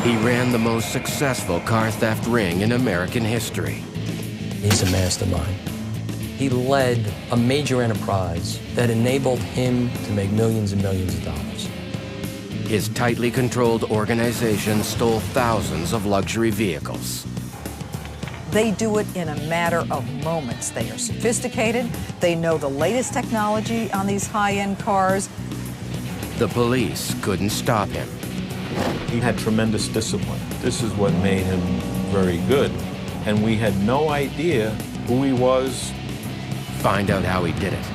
He ran the most successful car theft ring in American history. He's a mastermind. He led a major enterprise that enabled him to make millions and millions of dollars. His tightly controlled organization stole thousands of luxury vehicles. They do it in a matter of moments. They are sophisticated. They know the latest technology on these high-end cars. The police couldn't stop him. He had tremendous discipline. This is what made him very good. And we had no idea who he was. Find out how he did it.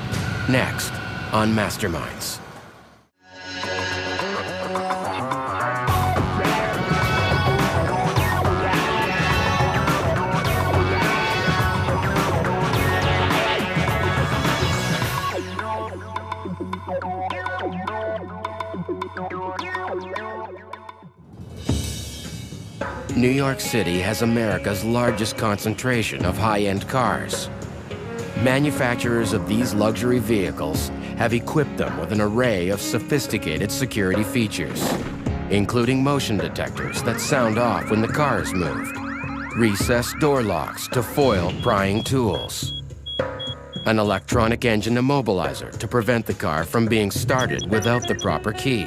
Next on Masterminds. New York City has America's largest concentration of high-end cars. Manufacturers of these luxury vehicles have equipped them with an array of sophisticated security features, including motion detectors that sound off when the car is moved, recessed door locks to foil prying tools, an electronic engine immobilizer to prevent the car from being started without the proper key.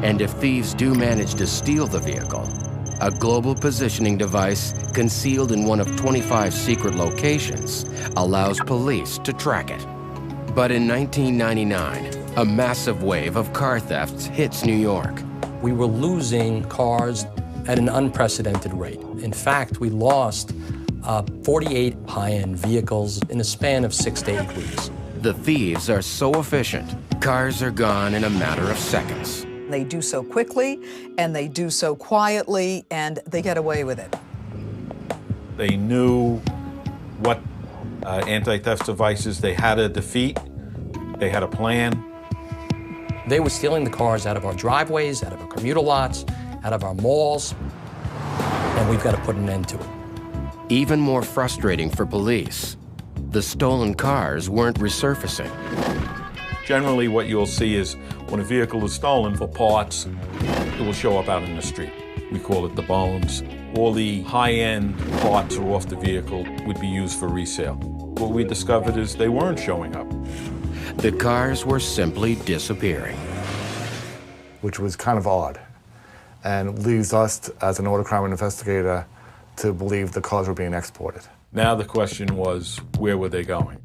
And if thieves do manage to steal the vehicle, a global positioning device concealed in one of 25 secret locations allows police to track it. But in 1999, a massive wave of car thefts hits New York. We were losing cars at an unprecedented rate. In fact, we lost 48 high-end vehicles in a span of 6 to 8 weeks. The thieves are so efficient, cars are gone in a matter of seconds. They do so quickly, and they do so quietly, and they get away with it. They knew what anti-theft devices they had to defeat. They had a plan. They were stealing the cars out of our driveways, out of our commuter lots, out of our malls, and we've got to put an end to it. Even more frustrating for police, the stolen cars weren't resurfacing. Generally, what you'll see is when a vehicle is stolen for parts, it will show up out in the street. We call it the bones. All the high-end parts are off the vehicle would be used for resale. What we discovered is they weren't showing up. The cars were simply disappearing. Which was kind of odd, and leaves us, as an order crime investigator, to believe the cars were being exported. Now the question was, where were they going?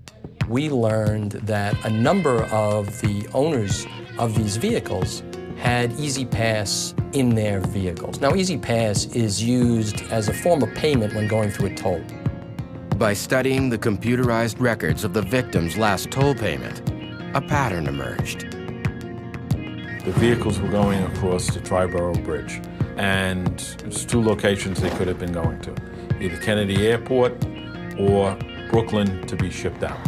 We learned that a number of the owners of these vehicles had Easy Pass in their vehicles. Now, Easy Pass is used as a form of payment when going through a toll. By studying the computerized records of the victim's last toll payment, a pattern emerged. The vehicles were going across the Triborough Bridge, and there's 2 locations they could have been going to, either Kennedy Airport or Brooklyn to be shipped out.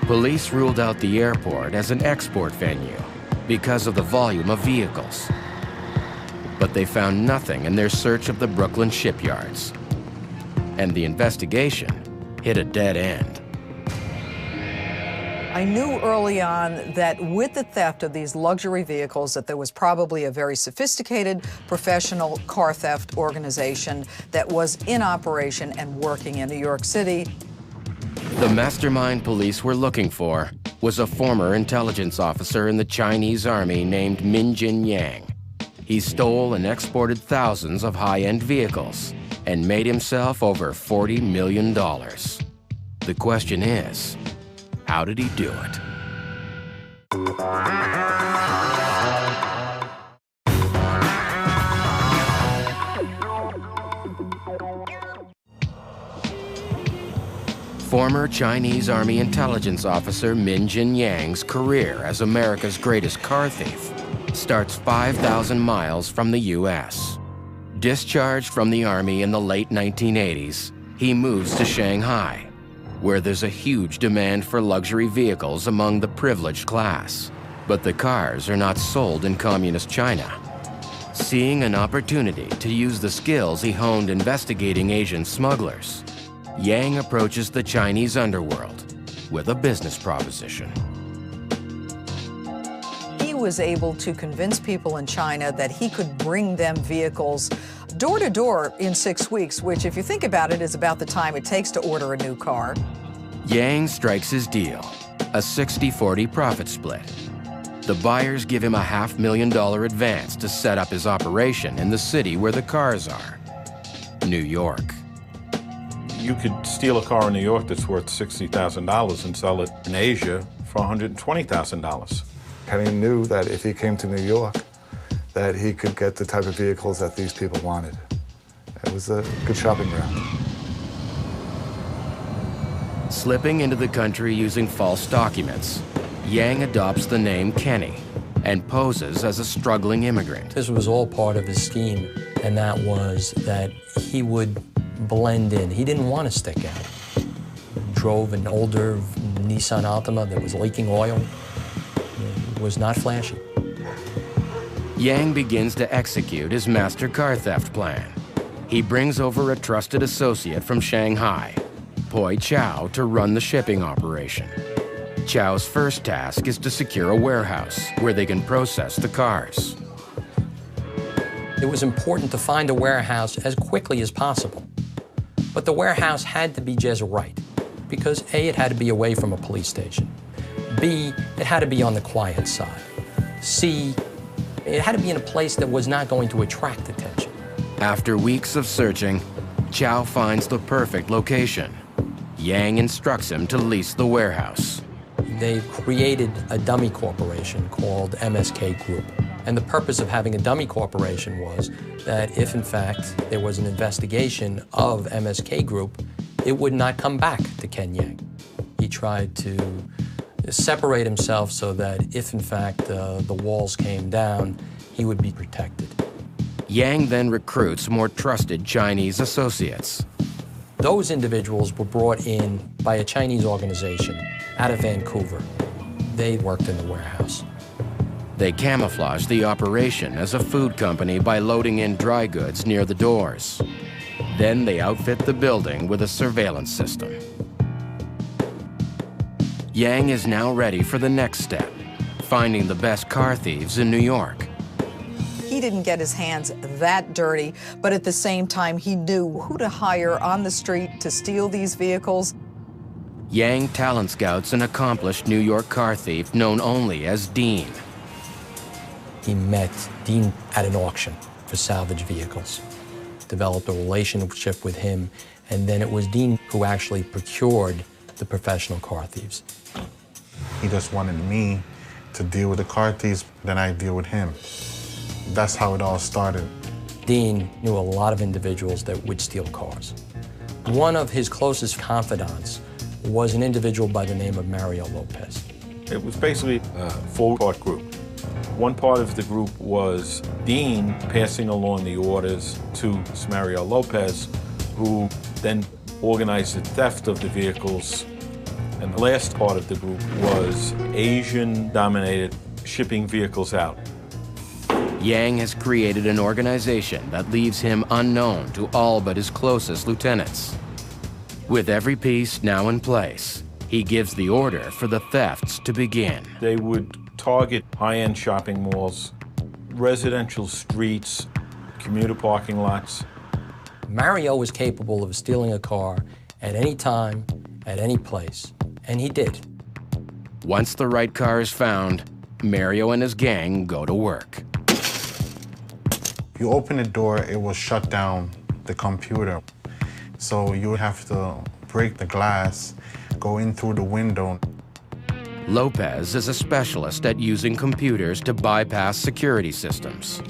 Police ruled out the airport as an export venue because of the volume of vehicles. But they found nothing in their search of the Brooklyn shipyards. And the investigation hit a dead end. I knew early on that with the theft of these luxury vehicles that there was probably a very sophisticated professional car theft organization that was in operation and working in New York City. The mastermind police were looking for was a former intelligence officer in the Chinese army named Min Jin Yang. He stole and exported thousands of high-end vehicles and made himself over $40 million. The question is, how did he do it? Former Chinese Army intelligence officer Min Jin Yang's career as America's greatest car thief starts 5,000 miles from the U.S. Discharged from the Army in the late 1980s, he moves to Shanghai, where there's a huge demand for luxury vehicles among the privileged class. But the cars are not sold in communist China. Seeing an opportunity to use the skills he honed investigating Asian smugglers, Yang approaches the Chinese underworld with a business proposition. He was able to convince people in China that he could bring them vehicles door to door in 6 weeks, which, if you think about it, is about the time it takes to order a new car. Yang strikes his deal, a 60-40 profit split. The buyers give him a $500,000 advance to set up his operation in the city where the cars are, New York. You could steal a car in New York that's worth $60,000 and sell it in Asia for $120,000. Kenny knew that if he came to New York, that he could get the type of vehicles that these people wanted. It was a good shopping ground. Slipping into the country using false documents, Yang adopts the name Kenny and poses as a struggling immigrant. This was all part of his scheme, and that was that he would blend in. He didn't want to stick out. Drove an older Nissan Altima that was leaking oil. It was not flashy. Yang begins to execute his master car theft plan. He brings over a trusted associate from Shanghai, Poi Chow, to run the shipping operation. Chow's first task is to secure a warehouse where they can process the cars. It was important to find a warehouse as quickly as possible. But the warehouse had to be just right, because A, it had to be away from a police station. B, it had to be on the quiet side. C, it had to be in a place that was not going to attract attention. After weeks of searching, Chow finds the perfect location. Yang instructs him to lease the warehouse. They created a dummy corporation called MSK Group. And the purpose of having a dummy corporation was that if, in fact, there was an investigation of MSK Group, it would not come back to Ken Yang. He tried to separate himself so that if, in fact, the walls came down, he would be protected. Yang then recruits more trusted Chinese associates. Those individuals were brought in by a Chinese organization out of Vancouver. They worked in the warehouse. They camouflage the operation as a food company by loading in dry goods near the doors. Then they outfit the building with a surveillance system. Yang is now ready for the next step, finding the best car thieves in New York. He didn't get his hands that dirty, but at the same time, he knew who to hire on the street to steal these vehicles. Yang talent scouts an accomplished New York car thief known only as Dean. He met Dean at an auction for salvage vehicles, developed a relationship with him, and then it was Dean who actually procured the professional car thieves. He just wanted me to deal with the car thieves, then I deal with him. That's how it all started. Dean knew a lot of individuals that would steal cars. One of his closest confidants was an individual by the name of Mario Lopez. It was basically a four-part group. One part of the group was Dean passing along the orders to Mario Lopez, who then organized the theft of the vehicles. And the last part of the group was Asian-dominated shipping vehicles out. Yang has created an organization that leaves him unknown to all but his closest lieutenants. With every piece now in place, he gives the order for the thefts to begin. They would target high-end shopping malls, residential streets, commuter parking lots. Mario was capable of stealing a car at any time, at any place, and he did. Once the right car is found, Mario and his gang go to work. You open the door, it will shut down the computer. So you would have to break the glass, go in through the window. Lopez is a specialist at using computers to bypass security systems.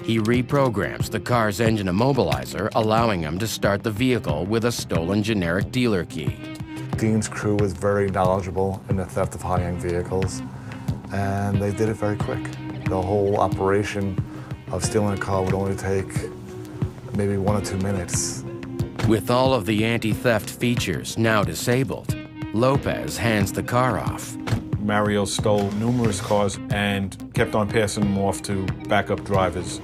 He reprograms the car's engine immobilizer, allowing him to start the vehicle with a stolen generic dealer key. Dean's crew was very knowledgeable in the theft of high-end vehicles, and they did it very quick. The whole operation of stealing a car would only take maybe 1 or 2 minutes. With all of the anti-theft features now disabled, Lopez hands the car off. Mario stole numerous cars and kept on passing them off to backup drivers.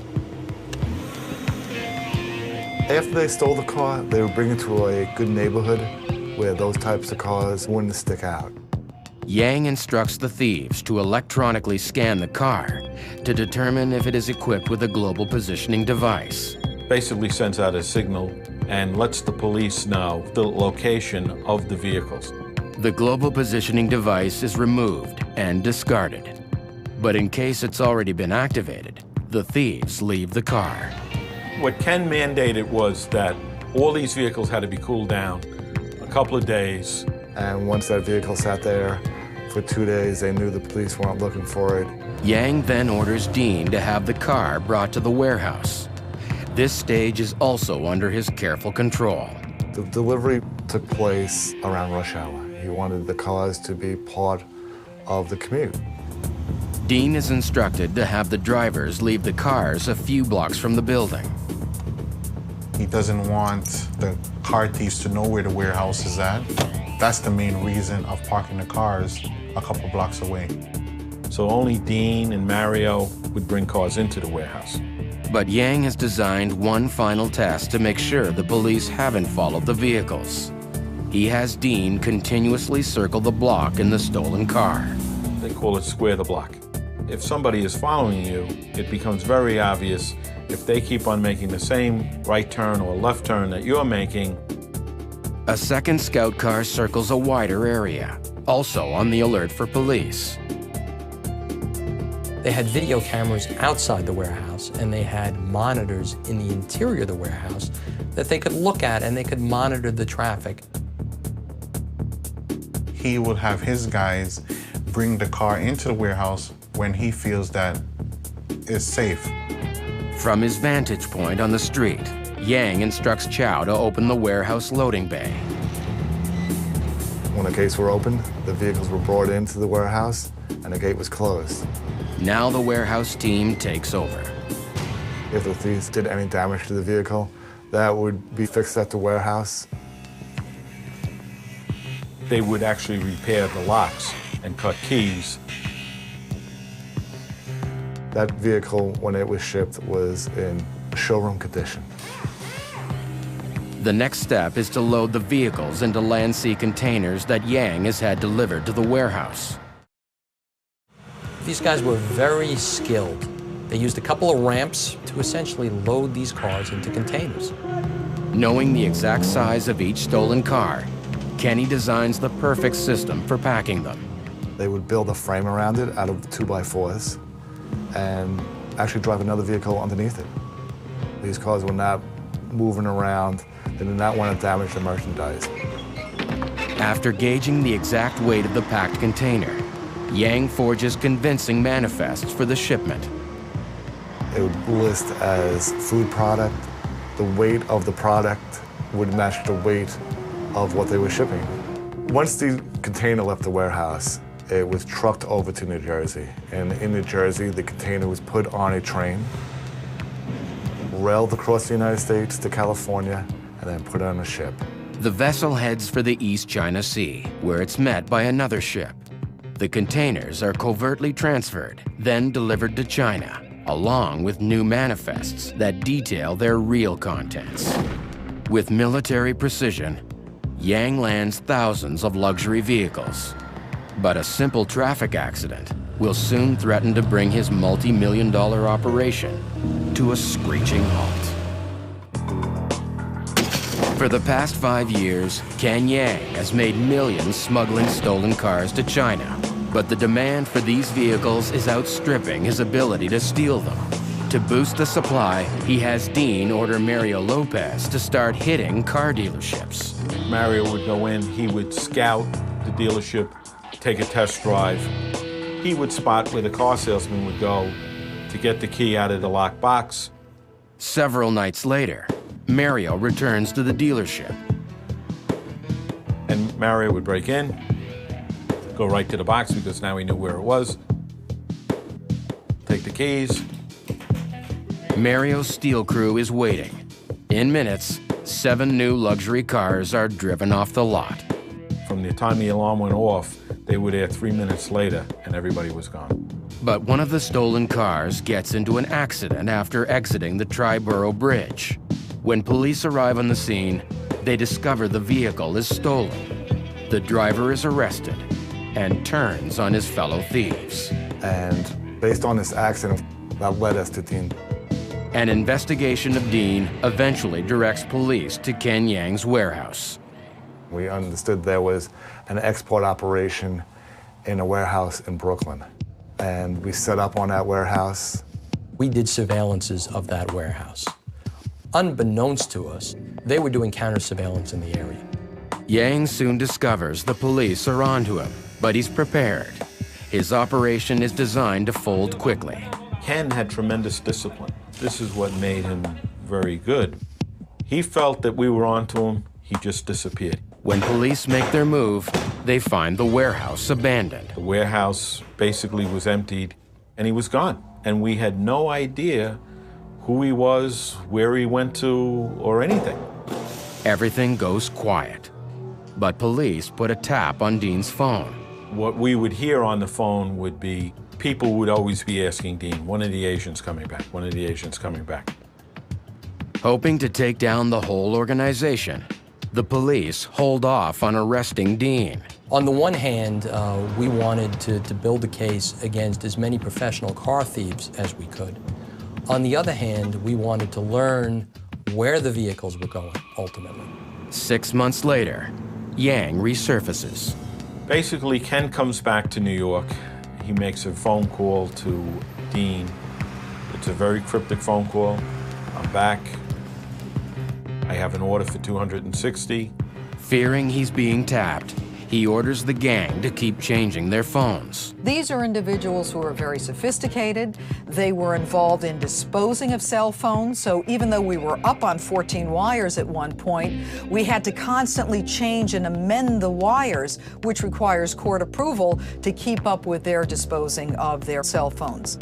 After they stole the car, they would bring it to a good neighborhood where those types of cars wouldn't stick out. Yang instructs the thieves to electronically scan the car to determine if it is equipped with a global positioning device. Basically sends out a signal and lets the police know the location of the vehicles. The global positioning device is removed and discarded. But in case it's already been activated, the thieves leave the car. What Ken mandated was that all these vehicles had to be cooled down a couple of days. And once that vehicle sat there for 2 days, they knew the police weren't looking for it. Yang then orders Dean to have the car brought to the warehouse. This stage is also under his careful control. The delivery took place around rush hour. He wanted the cars to be part of the commute. Dean is instructed to have the drivers leave the cars a few blocks from the building. He doesn't want the car thieves to know where the warehouse is at. That's the main reason of parking the cars a couple blocks away. So only Dean and Mario would bring cars into the warehouse. But Yang has designed one final test to make sure the police haven't followed the vehicles. He has Dean continuously circle the block in the stolen car. They call it square the block. If somebody is following you, it becomes very obvious if they keep on making the same right turn or left turn that you're making. A second scout car circles a wider area, also on the alert for police. They had video cameras outside the warehouse, and they had monitors in the interior of the warehouse that they could look at, and they could monitor the traffic. He would have his guys bring the car into the warehouse when he feels that it's safe. From his vantage point on the street, Yang instructs Chow to open the warehouse loading bay. When the gates were opened, the vehicles were brought into the warehouse and the gate was closed. Now the warehouse team takes over. If the thieves did any damage to the vehicle, that would be fixed at the warehouse. They would actually repair the locks and cut keys. That vehicle, when it was shipped, was in showroom condition. The next step is to load the vehicles into Land Sea containers that Yang has had delivered to the warehouse. These guys were very skilled. They used a couple of ramps to essentially load these cars into containers. Knowing the exact size of each stolen car, Kenny designs the perfect system for packing them. They would build a frame around it out of 2x4s and actually drive another vehicle underneath it. These cars were not moving around. They did not want to damage the merchandise. After gauging the exact weight of the packed container, Yang forges convincing manifests for the shipment. It would list as food product. The weight of the product would match the weight of what they were shipping. Once the container left the warehouse, it was trucked over to New Jersey. And in New Jersey, the container was put on a train, railed across the United States to California, and then put on a ship. The vessel heads for the East China Sea, where it's met by another ship. The containers are covertly transferred, then delivered to China, along with new manifests that detail their real contents. With military precision, Yang lands thousands of luxury vehicles. But a simple traffic accident will soon threaten to bring his multi-million-dollar operation to a screeching halt. For the past 5 years, Ken Yang has made millions smuggling stolen cars to China. But the demand for these vehicles is outstripping his ability to steal them. To boost the supply, he has Dean order Mario Lopez to start hitting car dealerships. Mario would go in, he would scout the dealership, take a test drive. He would spot where the car salesman would go to get the key out of the locked box. Several nights later, Mario returns to the dealership. And Mario would break in, go right to the box because now he knew where it was. Take the keys. Mario's steel crew is waiting. In minutes, 7 new luxury cars are driven off the lot. From the time the alarm went off, they were there 3 minutes later and everybody was gone. But one of the stolen cars gets into an accident after exiting the Triborough Bridge. When police arrive on the scene, they discover the vehicle is stolen. The driver is arrested, and turns on his fellow thieves. And based on this accident, that led us to Dean. An investigation of Dean eventually directs police to Ken Yang's warehouse. We understood there was an export operation in a warehouse in Brooklyn. And we set up on that warehouse. We did surveillances of that warehouse. Unbeknownst to us, they were doing counter surveillance in the area. Yang soon discovers the police are onto him, but he's prepared. His operation is designed to fold quickly. Ken had tremendous discipline. This is what made him very good. He felt that we were onto him, he just disappeared. When police make their move, they find the warehouse abandoned. The warehouse basically was emptied, and he was gone. And we had no idea who he was, where he went to, or anything. Everything goes quiet. But police put a tap on Dean's phone. What we would hear on the phone would be, people would always be asking Dean, when are the Asians coming back? When are the Asians coming back? Hoping to take down the whole organization, the police hold off on arresting Dean. On the one hand, we wanted to build a case against as many professional car thieves as we could. On the other hand, we wanted to learn where the vehicles were going, ultimately. 6 months later, Yang resurfaces. Basically, Ken comes back to New York. He makes a phone call to Dean. It's a very cryptic phone call. I'm back. I have an order for 260. Fearing he's being tapped, he orders the gang to keep changing their phones. These are individuals who are very sophisticated. They were involved in disposing of cell phones, so even though we were up on 14 wires at one point, we had to constantly change and amend the wires, which requires court approval to keep up with their disposing of their cell phones.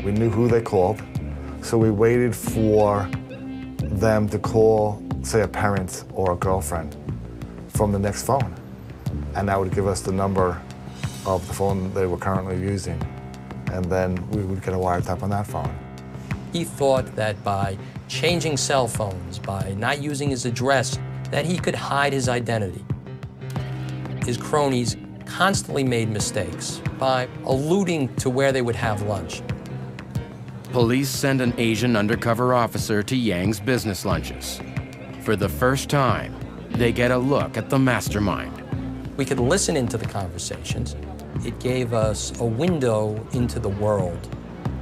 We knew who they called, so we waited for them to call, say, a parent or a girlfriend from the next phone. And that would give us the number of the phone they were currently using. And then we would get a wiretap on that phone. He thought that by changing cell phones, by not using his address, that he could hide his identity. His cronies constantly made mistakes by alluding to where they would have lunch. Police send an Asian undercover officer to Yang's business lunches. For the first time, they get a look at the mastermind. We could listen into the conversations. It gave us a window into the world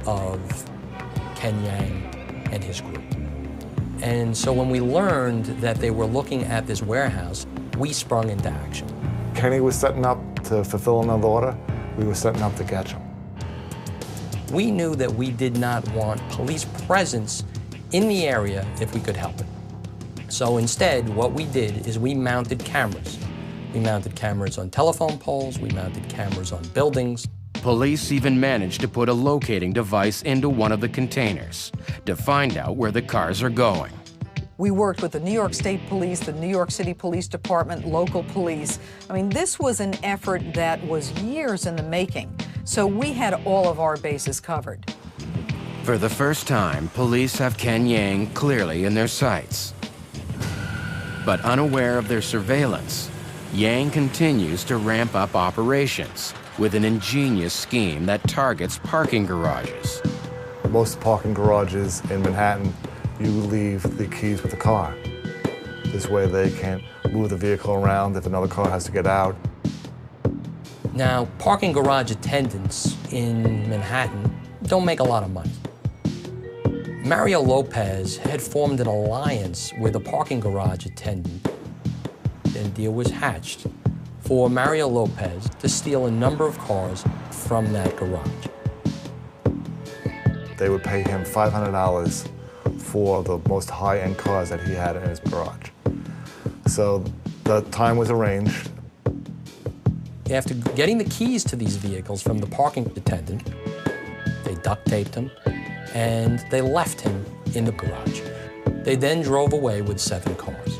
of Ken Yang and his group. And so when we learned that they were looking at this warehouse, we sprung into action. Kenny was setting up to fulfill another order. We were setting up to catch him. We knew that we did not want police presence in the area if we could help it. So instead, what we did is we mounted cameras. We mounted cameras on telephone poles, we mounted cameras on buildings. Police even managed to put a locating device into one of the containers to find out where the cars are going. We worked with the New York State Police, the New York City Police Department, local police. I mean, this was an effort that was years in the making, so we had all of our bases covered. For the first time, police have Ken Yang clearly in their sights. But unaware of their surveillance, Yang continues to ramp up operations with an ingenious scheme that targets parking garages. Most parking garages in Manhattan, you leave the keys with the car. This way they can't move the vehicle around if another car has to get out. Now, parking garage attendants in Manhattan don't make a lot of money. Mario Lopez had formed an alliance with a parking garage attendant, and a deal was hatched for Mario Lopez to steal a number of cars from that garage. They would pay him $500 for the most high-end cars that he had in his garage. So the time was arranged. After getting the keys to these vehicles from the parking attendant, they duct taped him and they left him in the garage. They then drove away with 7 cars.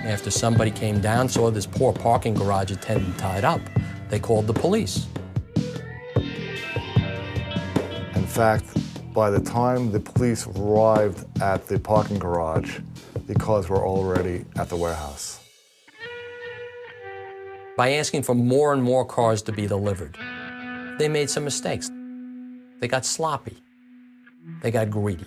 After somebody came down, saw this poor parking garage attendant tied up, they called the police. In fact, by the time the police arrived at the parking garage, the cars were already at the warehouse. By asking for more and more cars to be delivered, they made some mistakes. They got sloppy. They got greedy.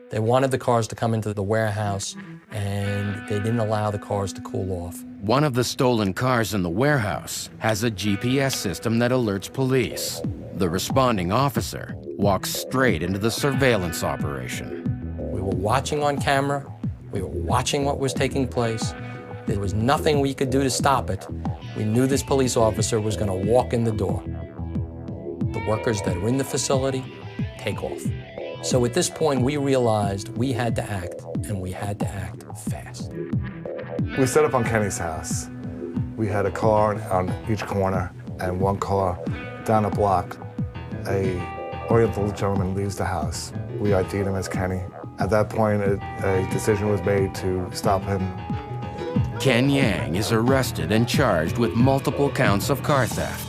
They wanted the cars to come into the warehouse, and they didn't allow the cars to cool off. One of the stolen cars in the warehouse has a GPS system that alerts police. The responding officer walks straight into the surveillance operation. We were watching on camera. We were watching what was taking place. There was nothing we could do to stop it. We knew this police officer was going to walk in the door. The workers that are in the facility take off. So at this point, we realized we had to act, and we had to act fast. We set up on Kenny's house. We had a car on each corner and one car down a block. A Oriental gentleman leaves the house. We ID'd him as Kenny. At that point, a decision was made to stop him. Ken Yang is arrested and charged with multiple counts of car theft.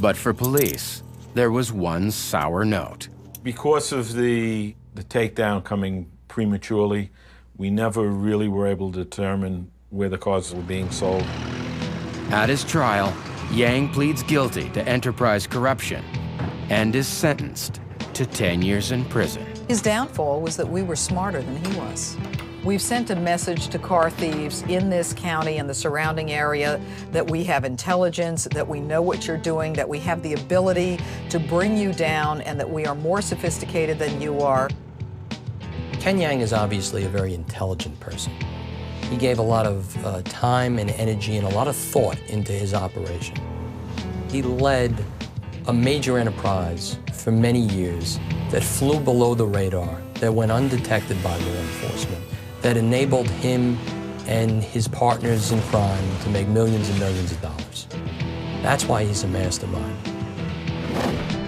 But for police, there was one sour note. Because of the takedown coming prematurely, we never really were able to determine where the cars were being sold. At his trial, Yang pleads guilty to enterprise corruption and is sentenced to 10 years in prison. His downfall was that we were smarter than he was. We've sent a message to car thieves in this county and the surrounding area that we have intelligence, that we know what you're doing, that we have the ability to bring you down, and that we are more sophisticated than you are. Ken Yang is obviously a very intelligent person. He gave a lot of time and energy and a lot of thought into his operation. He led a major enterprise for many years that flew below the radar, that went undetected by law enforcement, that enabled him and his partners in crime to make millions and millions of dollars. That's why he's a mastermind.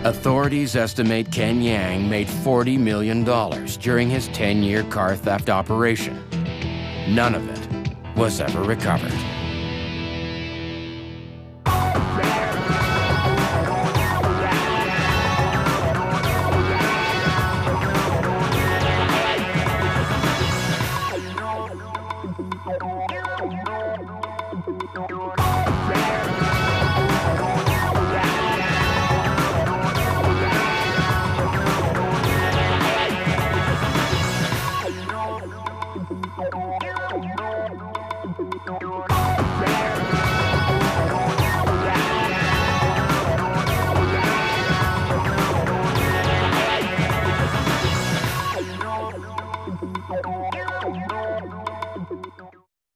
Authorities estimate Ken Yang made $40 million during his 10-year car theft operation. None of it was ever recovered. Thank you.